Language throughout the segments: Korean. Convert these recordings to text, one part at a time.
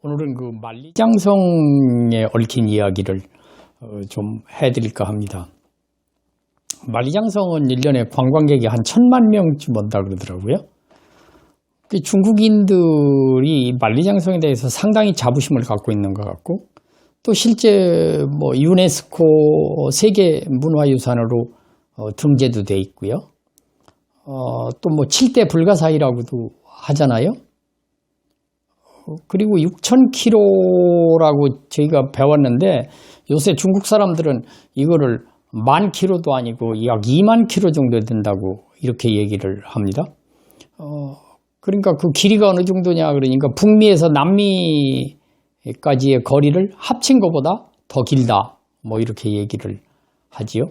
오늘은 그 만리장성에 얽힌 이야기를 좀 해드릴까 합니다. 만리장성은 1년에 관광객이 한 1000만 명쯤 온다 그러더라고요. 중국인들이 만리장성에 대해서 상당히 자부심을 갖고 있는 것 같고, 또 실제 유네스코 세계문화유산으로 등재도 돼 있고요. 또 7대 불가사의라고도 하잖아요. 그리고 6000km라고 저희가 배웠는데, 요새 중국 사람들은 이거를 10,000km도 아니고 약 20,000km 정도 된다고 이렇게 얘기를 합니다. 그러니까 그 길이가 어느 정도냐 그러니까 북미에서 남미까지의 거리를 합친 것보다 더 길다, 이렇게 얘기를 하지요.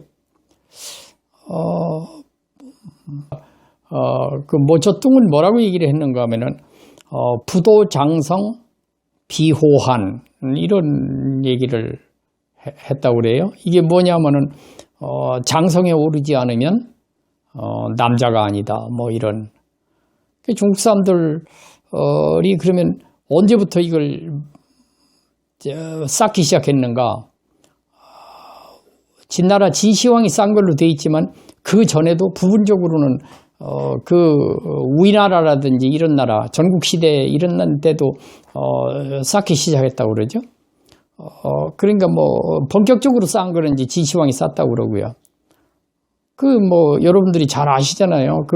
저 뚱은 뭐라고 얘기를 했는가 하면은 부도장성 비호한, 이런 얘기를 했다고 그래요. 이게 뭐냐면은 장성에 오르지 않으면 남자가 아니다, 이런. 중국 사람들이 그러면 언제부터 이걸 쌓기 시작했는가? 진나라 진시황이 쌓은 걸로 되어 있지만, 그 전에도 부분적으로는 우리나라라든지 이런 나라, 전국시대 이런 데도 쌓기 시작했다고 그러죠. 그러니까 본격적으로 쌓은 거는 이제 진시황이 쌓았다고 그러고요. 여러분들이 잘 아시잖아요.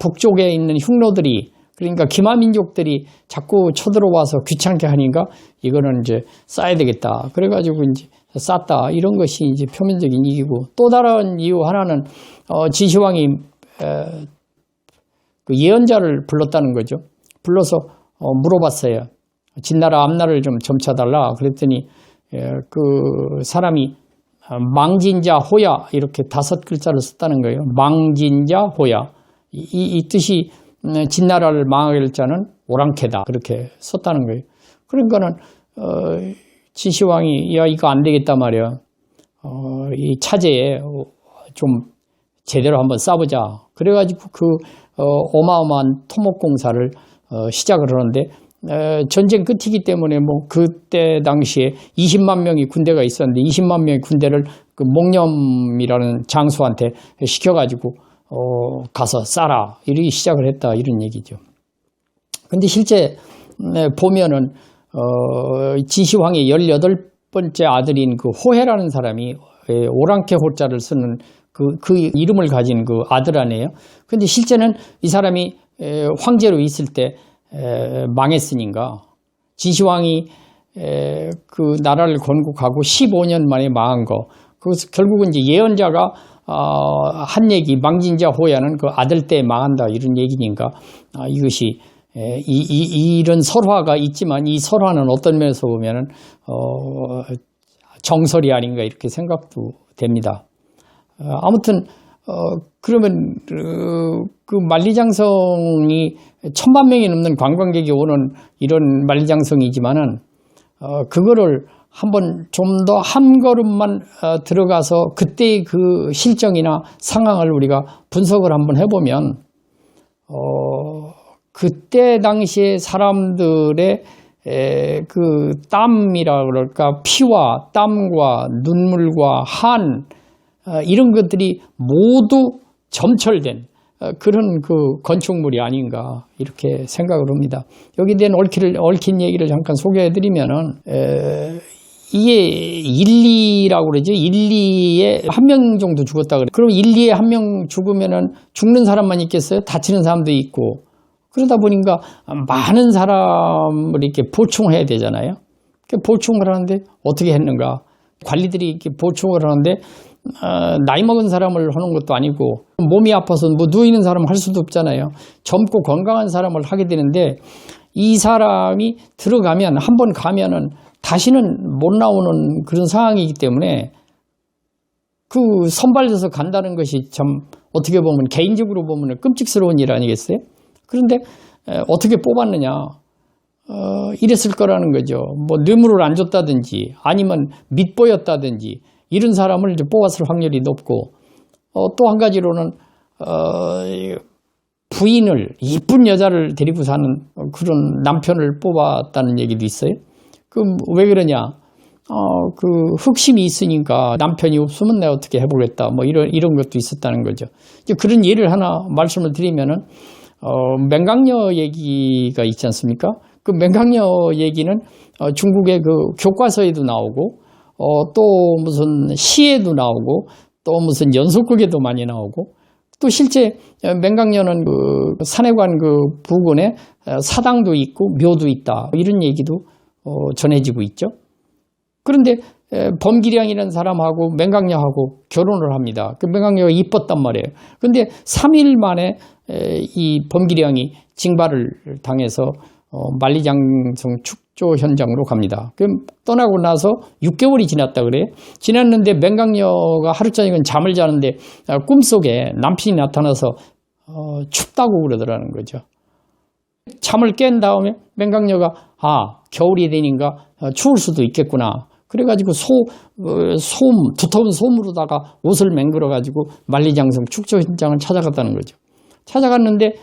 북쪽에 있는 흉노들이, 그러니까 기마민족들이 자꾸 쳐들어와서 귀찮게 하니까 이거는 이제 쌓아야 되겠다, 그래가지고 이제 쌓았다, 이런 것이 이제 표면적인 이유고, 또 다른 이유 하나는 진시황이 그 예언자를 불렀다는 거죠. 불러서 물어봤어요. 진나라 앞날을 좀 점쳐달라. 그랬더니 그 사람이 망진자 호야, 이렇게 5글자를 썼다는 거예요. 망진자 호야. 이 뜻이 진나라를 망하게 할 자는 오랑캐다, 그렇게 썼다는 거예요. 그러니까는 진시황이 야, 이거 안 되겠단 말이야. 이 차제에 좀 제대로 한번 싸보자. 그래가지고 어마어마한 토목공사를 시작을 하는데, 전쟁 끝이기 때문에 그때 당시에 20만 명의 군대가 있었는데, 20만 명의 군대를 그 목념이라는 장수한테 시켜가지고 가서 싸라, 이렇게 시작을 했다, 이런 얘기죠. 근데 실제 보면은 진시황의 18번째 아들인 그 호해라는 사람이 오랑캐 호자를 쓰는 그 이름을 가진 그 아들 아니에요. 근데 실제는 이 사람이 황제로 있을 때 망했으니까, 진시황이 그 나라를 건국하고 15년 만에 망한 거, 그래서 결국은 이제 예언자가 한 얘기, 망진자 호야는 그 아들 때 망한다, 이런 얘기니까, 이것이 이런 설화가 있지만, 이 설화는 어떤 면에서 보면은 정설이 아닌가, 이렇게 생각도 됩니다. 아무튼 그러면 그 만리장성이 1000만 명이 넘는 관광객이 오는 이런 만리장성이지만은, 그거를 한번 좀 더 한 걸음만 들어가서 그때의 그 실정이나 상황을 우리가 분석을 한번 해보면, 그때 당시에 사람들의 그 땀이라 그럴까, 피와 땀과 눈물과 한, 이런 것들이 모두 점철된 그런 그 건축물이 아닌가, 이렇게 생각을 합니다. 여기에 대한 얽힌 얘기를 잠깐 소개해드리면은, 이게 1,2라고 그러죠. 1,2에 1명 정도 죽었다 그래. 그럼 1,2에 1명 죽으면은 죽는 사람만 있겠어요? 다치는 사람도 있고. 그러다 보니까 많은 사람을 이렇게 보충해야 되잖아요. 보충을 하는데 어떻게 했는가? 관리들이 이렇게 보충을 하는데, 나이 먹은 사람을 하는 것도 아니고, 몸이 아파서 누워있는 사람 할 수도 없잖아요. 젊고 건강한 사람을 하게 되는데, 이 사람이 들어가면, 한번 가면은 다시는 못 나오는 그런 상황이기 때문에, 그 선발돼서 간다는 것이 참 어떻게 보면, 개인적으로 보면 끔찍스러운 일 아니겠어요? 그런데 어떻게 뽑았느냐, 이랬을 거라는 거죠. 뇌물을 안 줬다든지 아니면 밉보였다든지 이런 사람을 이제 뽑았을 확률이 높고, 또 한 가지로는 부인을, 이쁜 여자를 데리고 사는 그런 남편을 뽑았다는 얘기도 있어요. 그럼 왜 그러냐? 그 흑심이 있으니까 남편이 없으면 내가 어떻게 해보겠다. 뭐 이런 것도 있었다는 거죠. 이제 그런 예를 하나 말씀을 드리면은, 맹강녀 얘기가 있지 않습니까? 그 맹강녀 얘기는 중국의 그 교과서에도 나오고, 또 무슨 시에도 나오고, 또 무슨 연속극에도 많이 나오고, 또 실제 맹강녀는 그 산해관 그 부근에 사당도 있고 묘도 있다. 이런 얘기도 전해지고 있죠. 그런데 범기량이라는 사람하고 맹강녀하고 결혼을 합니다. 그 맹강녀가 이뻤단 말이에요. 그런데 3일 만에 이 범기량이 징발을 당해서 만리장성 축조 현장으로 갑니다. 그럼 떠나고 나서 6개월이 지났다 그래요. 지났는데 맹강녀가 하루 저녁은 잠을 자는데 꿈속에 남편이 나타나서 춥다고 그러더라는 거죠. 잠을 깬 다음에 맹강녀가 겨울이 되니까 추울 수도 있겠구나. 그래가지고 두터운 솜으로다가 옷을 맹글어가지고 만리장성 축조 현장을 찾아갔다는 거죠. 찾아갔는데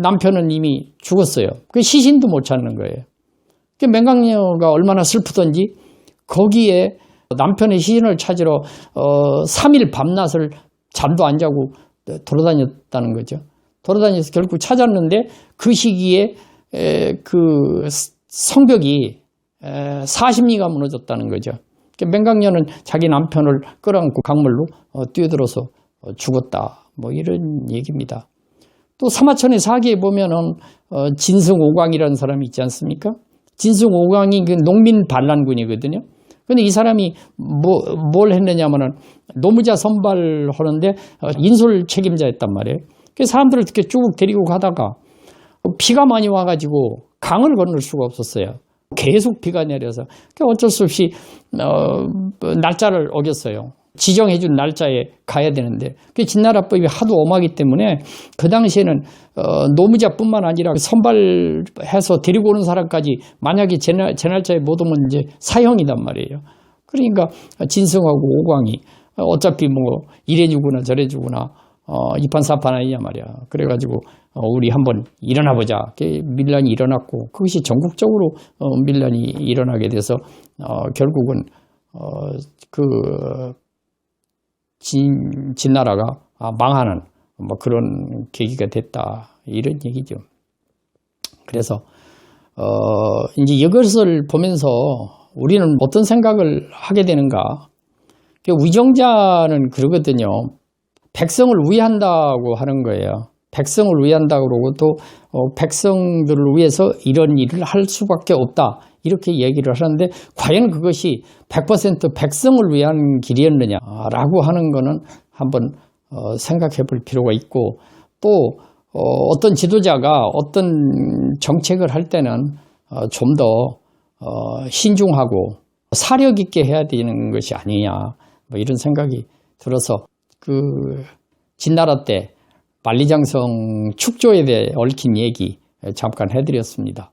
남편은 이미 죽었어요. 그 시신도 못 찾는 거예요. 그 맹강녀가 얼마나 슬프던지 거기에 남편의 시신을 찾으러 3일 밤낮을 잠도 안 자고 돌아다녔다는 거죠. 돌아다녀서 결국 찾았는데 그 시기에 그 성벽이 40리가 무너졌다는 거죠. 맹강녀는 자기 남편을 끌어안고 강물로 뛰어들어서 죽었다. 뭐 이런 얘기입니다. 또 사마천의 사기에 보면은 진승오광이라는 사람이 있지 않습니까? 진승오광이 그 농민 반란군이거든요. 근데 이 사람이 뭘 했느냐면은 노무자 선발하는데 인솔 책임자였단 말이에요. 그래서 사람들을 이렇게 쭉 데리고 가다가 비가 많이 와가지고 강을 건널 수가 없었어요. 계속 비가 내려서 어쩔 수 없이 날짜를 어겼어요. 지정해준 날짜에 가야 되는데 그 진나라법이 하도 엄하기 때문에 그 당시에는 노무자뿐만 아니라 선발해서 데리고 오는 사람까지 만약에 제 날짜에 못 오면 이제 사형이단 말이에요. 그러니까 진승하고 오광이 어차피 뭐 이래주구나 저래주구나 이판사판 아니냐 말이야. 그래가지고 우리 한번 일어나 보자. 밀란이 일어났고 그것이 전국적으로 밀란이 일어나게 돼서 결국은 그 진나라가 망하는 뭐 그런 계기가 됐다. 이런 얘기죠. 그래서 이제 이것을 보면서 우리는 어떤 생각을 하게 되는가? 위정자는 그러거든요. 백성을 위한다고 하는 거예요. 백성을 위한다고 그러고 또 백성들을 위해서 이런 일을 할 수밖에 없다. 이렇게 얘기를 하는데 과연 그것이 100% 백성을 위한 길이었느냐라고 하는 거는 한번 생각해 볼 필요가 있고 또 어떤 지도자가 어떤 정책을 할 때는 좀 더 신중하고 사력 있게 해야 되는 것이 아니냐 뭐 이런 생각이 들어서 그 진나라 때 만리장성 축조에 대해 얽힌 얘기 잠깐 해드렸습니다.